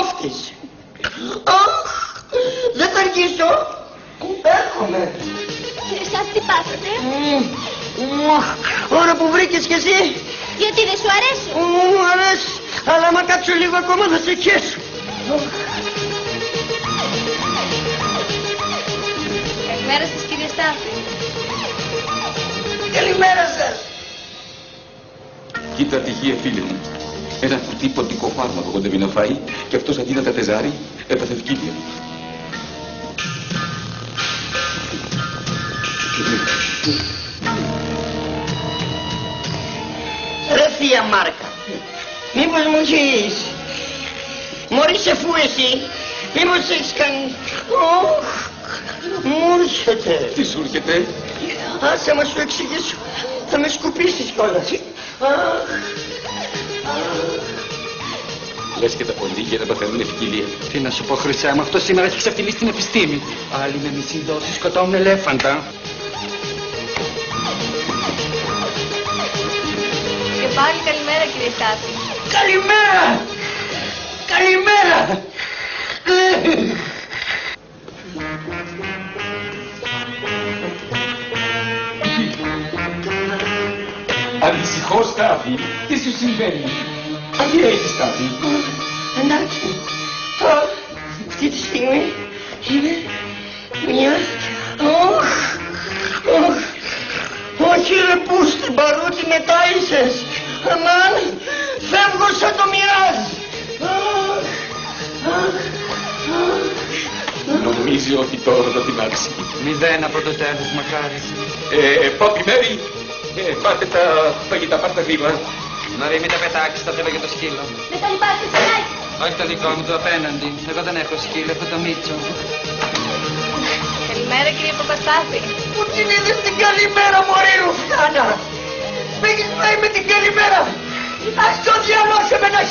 κόφτης. Αχ, δεν θα αργήσω. Έρχομαι. Και εσάς τι πάθετε? Ώρα που βρήκες κι εσύ. Γιατί δεν σου αρέσει? Μου αρέσει, αλλά άμα κάτσω λίγο ακόμα θα σε χέσω. Καλημέρα σας κύριε Στάφη. Καλημέρα σας. Κοίτα τυχεία φίλε μου. Ένα κουτί ποντικό φάρμακο κοντεύει να φάει και αυτός αντί να τα τεζάρει έπαθε ευκίλιο. Ρε θεία Μάρκα, μήπως μου έχεις... Μωρή σε φού εσύ, μήπως έχεις κάνει... Μου έρχεται. Τι σου έρχεται? Άσε μα σου εξηγήσω, θα με σκουπίσεις κιόλας. Λες και τα πολύ για να παθαίνουν ευκαιρία. Τι να σου πω, Χρυσέ μου, αυτό σήμερα έχει ξεφτυλίσει την επιστήμη. Άλλοι με μισή δόση σκοτώνουν ελέφαντα. Και πάλι καλημέρα κύριε Στάφη. Καλημέρα! Καλημέρα! Ανησυχώ, Στάφη. Τι σου συμβαίνει? Τι έχεις, Στάφη? Εντάξει, αυτή τη στιγμή είμαι μια... Όχι ρε πούστη μπαρούτι με τάισες. Αμάν, φεύγω σαν το μοιράζ. Νομίζει ότι τώρα θα την άξει. 0 από το τέλος, μακάρι. Πόπι Μέρι, πάτε τα φαγητά, πάρτε γρήγορα. Μαρή, μην τα πετάξεις, τα θέλω για το σκύλο. Με τα λιπάστε σανάκι. Όχι το δικό μου, το απέναντι. Εγώ δεν έχω σκύλο, έχω το Μίτσο. Καλημέρα κύριε Παπαστάφη. Μου την είδες την καλημέρα μωρή Ρουφιάνα. Μ' έχεις πάει με την καλημέρα. Ας το διαλώσω με ένα